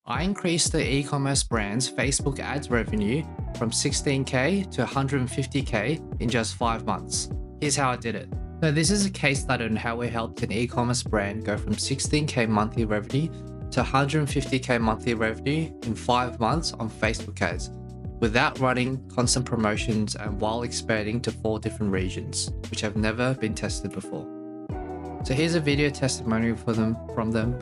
I increased the e-commerce brand's Facebook ads revenue from 16K to 150K in just 5 months. Here's how I did it. So this is a case study on how we helped an e-commerce brand go from 16K monthly revenue to 150K monthly revenue in 5 months on Facebook ads, without running constant promotions and while expanding to 4 different regions, which have never been tested before. So here's a video testimonial from them.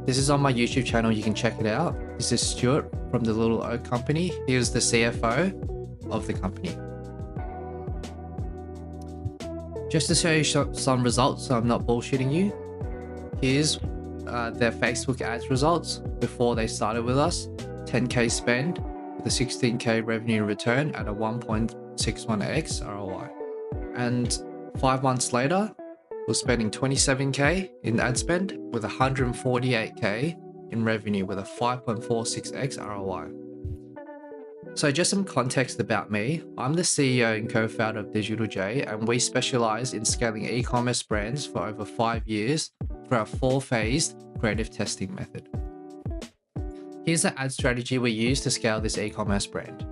This is on my YouTube channel, you can check it out. This is Stuart from the Little Oak Company. He was the CFO of the company. Just to show you some results, so I'm not bullshitting you. Here's their Facebook ads results before they started with us. 10K spend with a 16K revenue return at a 1.61x ROI. And 5 months later, we're spending 27K in ad spend with 148K in revenue with a 5.46x ROI. So just some context about me. I'm the CEO and co-founder of Digital J, and we specialize in scaling e-commerce brands for over 5 years through our 4-phased creative testing method. Here's the ad strategy we use to scale this e-commerce brand.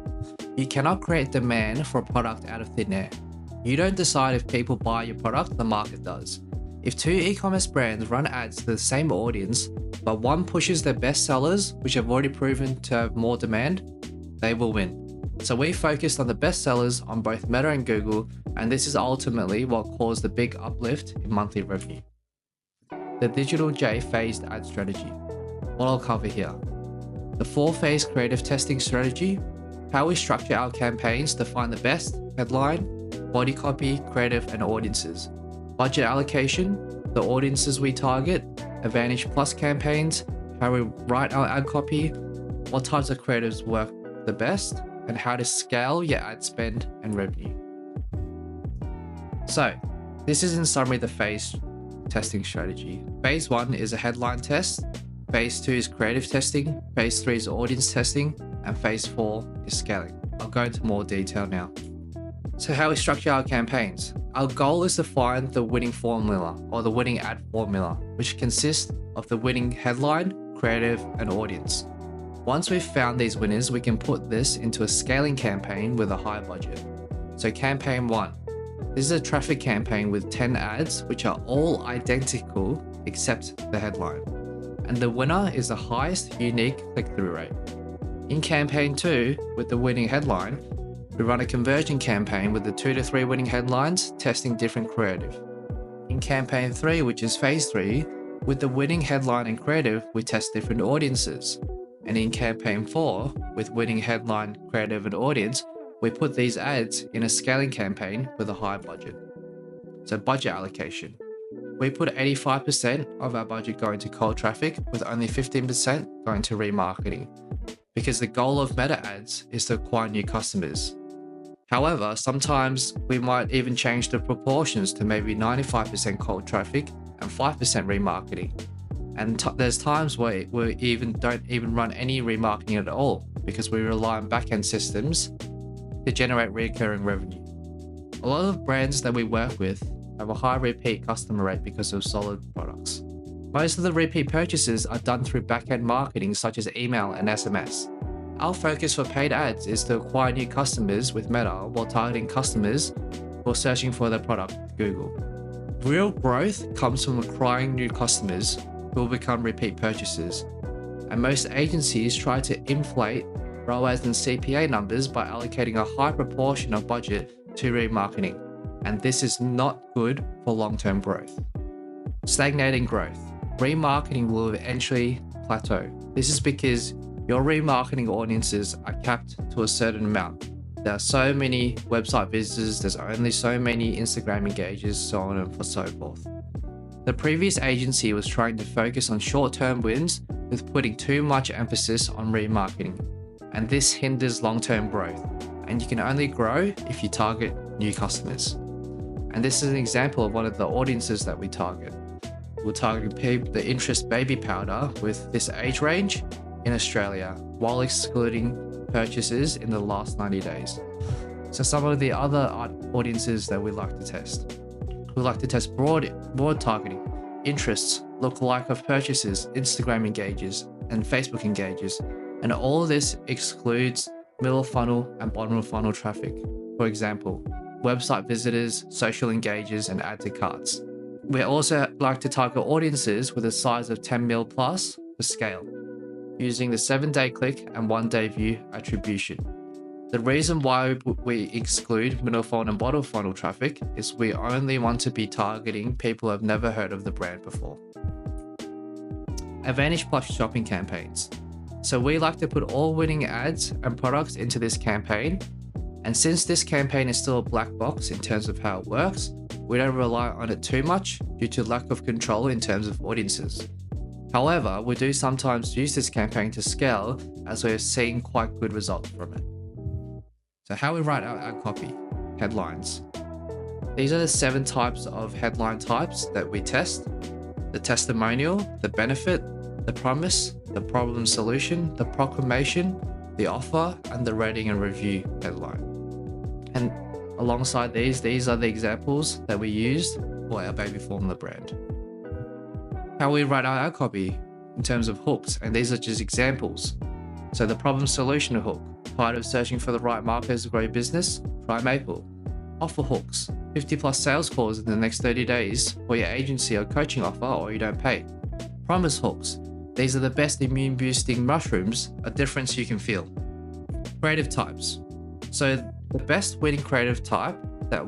You cannot create demand for a product out of thin air. You don't decide if people buy your product, the market does. If 2 e-commerce brands run ads to the same audience, but one pushes their best sellers, which have already proven to have more demand, they will win. So we focused on the best sellers on both Meta and Google, and this is ultimately what caused the big uplift in monthly revenue. The Digital J phased ad strategy. What I'll cover here. The 4-phase creative testing strategy, how we structure our campaigns to find the best headline, body copy, creative, and audiences. Budget allocation, the audiences we target, Advantage Plus campaigns, how we write our ad copy, what types of creatives work the best, and how to scale your ad spend and revenue. So, this is in summary the phase testing strategy. Phase 1 is a headline test, phase 2 is creative testing, phase 3 is audience testing, and phase 4 is scaling. I'll go into more detail now. So how we structure our campaigns. Our goal is to find the winning formula or the winning ad formula, which consists of the winning headline, creative, and audience. Once we've found these winners, we can put this into a scaling campaign with a high budget. So campaign 1. This is a traffic campaign with 10 ads, which are all identical except the headline. And the winner is the highest unique click-through rate. In campaign 2, with the winning headline, we run a conversion campaign with the 2 to 3 winning headlines, testing different creative. In campaign 3, which is phase 3, with the winning headline and creative, we test different audiences. And in campaign 4, with winning headline, creative, and audience, we put these ads in a scaling campaign with a high budget. So budget allocation. We put 85% of our budget going to cold traffic, with only 15% going to remarketing, because the goal of meta ads is to acquire new customers. However, sometimes we might even change the proportions to maybe 95% cold traffic and 5% remarketing. And there's times where we don't even run any remarketing at all because we rely on backend systems to generate recurring revenue. A lot of brands that we work with have a high repeat customer rate because of solid products. Most of the repeat purchases are done through backend marketing such as email and SMS. Our focus for paid ads is to acquire new customers with Meta while targeting customers who are searching for their product with Google. Real growth comes from acquiring new customers who will become repeat purchasers. And most agencies try to inflate ROAS and CPA numbers by allocating a high proportion of budget to remarketing. And this is not good for long-term growth. Stagnating growth. Remarketing will eventually plateau. This is because your remarketing audiences are capped to a certain amount. There are so many website visitors, there's only so many Instagram engagers, so on and so forth. The previous agency was trying to focus on short-term wins with putting too much emphasis on remarketing, and this hinders long-term growth, and you can only grow if you target new customers. And this is an example of one of the audiences that we target. We're targeting the interest baby powder with this age range in Australia, while excluding purchases in the last 90 days. So some of the other audiences that we like to test. We like to test broad targeting, interests, lookalike of purchases, Instagram engagers, and Facebook engages. And all of this excludes middle funnel and bottom of funnel traffic. For example, website visitors, social engagers, and add to carts. We also like to target audiences with a size of 10 mil plus for scale, using the 7-day click and 1-day view attribution. The reason why we exclude middle funnel and bottom funnel traffic is we only want to be targeting people who have never heard of the brand before. Advantage Plus shopping campaigns. So we like to put all winning ads and products into this campaign. And since this campaign is still a black box in terms of how it works, we don't rely on it too much due to lack of control in terms of audiences. However, we do sometimes use this campaign to scale as we're seeing quite good results from it. So how we write our ad copy. Headlines. These are the 7 types of headline types that we test: the testimonial, the benefit, the promise, the problem solution, the proclamation, the offer, and the rating and review headline. And alongside these are the examples that we used for our baby formula brand. How we write our ad copy in terms of hooks, and these are just examples. So the problem solution hook: tired of searching for the right marketers to grow your business? Try Maple. Offer hooks: 50 plus sales calls in the next 30 days for your agency or coaching offer, or you don't pay. Promise hooks: these are the best immune boosting mushrooms, a difference you can feel. Creative types. So the best winning creative type that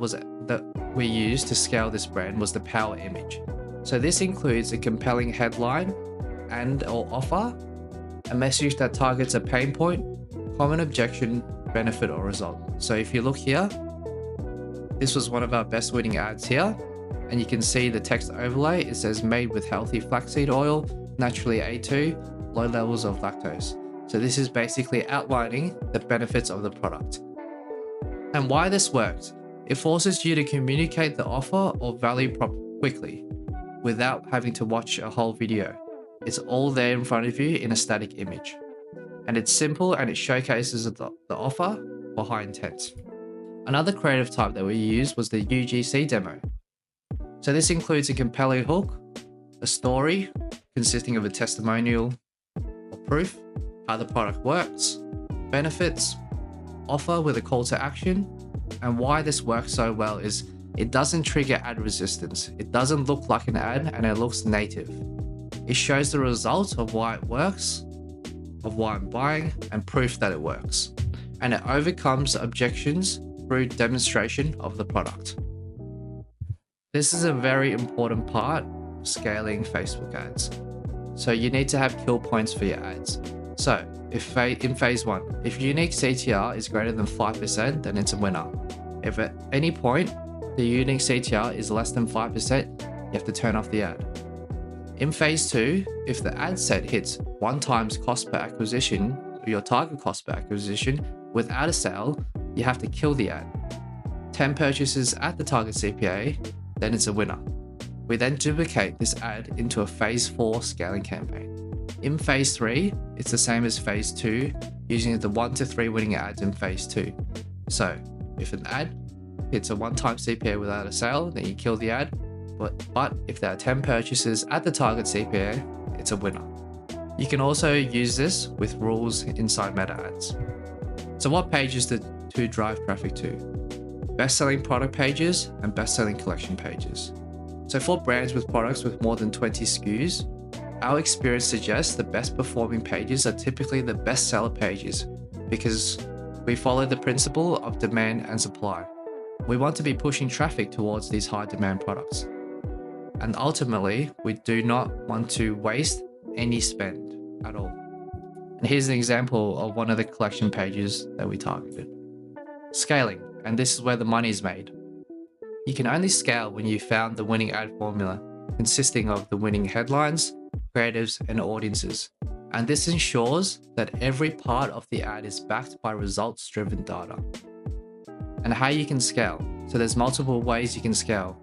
we used to scale this brand was the power image. So this includes a compelling headline and or offer, a message that targets a pain point, common objection, benefit, or result. So if you look here, this was one of our best winning ads here, and you can see the text overlay. It says made with healthy flaxseed oil, naturally A2, low levels of lactose. So this is basically outlining the benefits of the product. And why this worked: it forces you to communicate the offer or value prop quickly without having to watch a whole video. It's all there in front of you in a static image. And it's simple, and it showcases the offer for high intent. Another creative type that we used was the UGC demo. So this includes a compelling hook, a story consisting of a testimonial or proof, how the product works, benefits, offer with a call to action. And why this works so well is it doesn't trigger ad resistance. It doesn't look like an ad, and it looks native. It shows the result of why it works, of why I'm buying, and proof that it works. And it overcomes objections through demonstration of the product. This is a very important part of scaling Facebook ads. So you need to have kill points for your ads. So in phase 1, if unique CTR is greater than 5%, then it's a winner. If at any point the unique CTR is less than 5%, you have to turn off the ad. In phase 2, if the ad set hits 1 times cost per acquisition, or your target cost per acquisition, without a sale, you have to kill the ad. 10 purchases at the target CPA, then it's a winner. We then duplicate this ad into a phase 4 scaling campaign. In phase 3, it's the same as phase 2, using the 1 to 3 winning ads in phase 2. So if an ad hits a 1-time CPA without a sale, then you kill the ad. But if there are 10 purchases at the target CPA, it's a winner. You can also use this with rules inside meta ads. So what pages to drive traffic to? Best-selling product pages and best-selling collection pages. So for brands with products with more than 20 SKUs, our experience suggests the best performing pages are typically the bestseller pages because we follow the principle of demand and supply. We want to be pushing traffic towards these high demand products. And ultimately, we do not want to waste any spend at all. And here's an example of one of the collection pages that we targeted. Scaling, and this is where the money is made. You can only scale when you found the winning ad formula, consisting of the winning headlines, creatives, and audiences. And this ensures that every part of the ad is backed by results-driven data. And how you can scale. So there's multiple ways you can scale.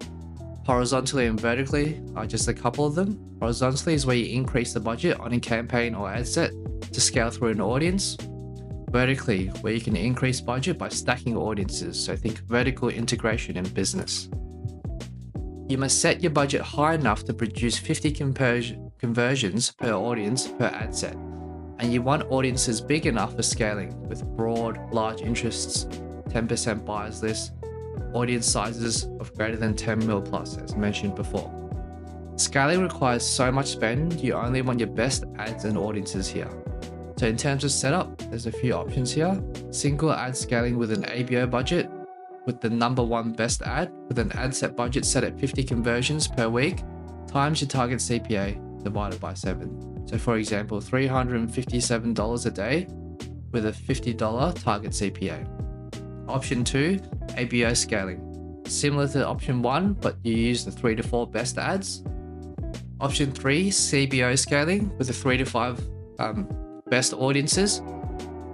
Horizontally and vertically are just a couple of them. Horizontally is where you increase the budget on a campaign or ad set to scale through an audience. Vertically, where you can increase budget by stacking audiences, so think vertical integration in business. You must set your budget high enough to produce 50 conversions per audience per ad set. And you want audiences big enough for scaling with broad, large interests, 10% buyers list, audience sizes of greater than 10 mil plus, as mentioned before. Scaling requires so much spend, you only want your best ads and audiences here. So in terms of setup, there's a few options here. Single ad scaling with an ABO budget, with the number one best ad, with an ad set budget set at 50 conversions per week, times your target CPA divided by 7. So for example, $357 a day with a $50 target CPA. Option 2, ABO scaling. Similar to option 1, but you use the 3 to 4 best ads. Option 3, CBO scaling with the 3 to 5 best audiences.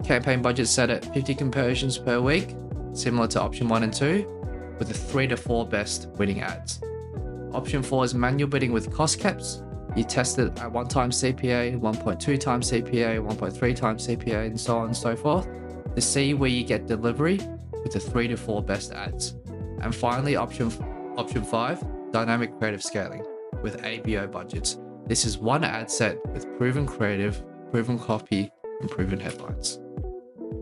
Campaign budget set at 50 conversions per week, similar to option 1 and 2, with the 3 to 4 best winning ads. Option 4 is manual bidding with cost caps. You test it at 1 times CPA, 1.2 times CPA, 1.3 times CPA, and so on and so forth, to see where you get delivery with the 3 to 4 best ads. And finally, option 5, dynamic creative scaling with ABO budgets. This is one ad set with proven creative, proven copy, and proven headlines.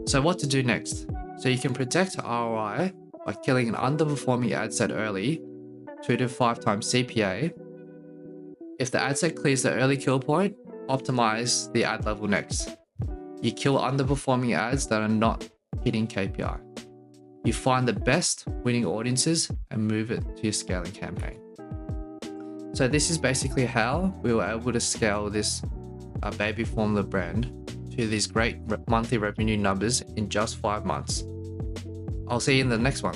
So what to do next? So you can protect ROI by killing an underperforming ad set early, 2 to 5 times CPA. If the ad set clears the early kill point, optimize the ad level next. You kill underperforming ads that are not hitting KPI. You find the best winning audiences and move it to your scaling campaign. So this is basically how we were able to scale this baby formula brand to these great monthly revenue numbers in just 5 months. I'll see you in the next one.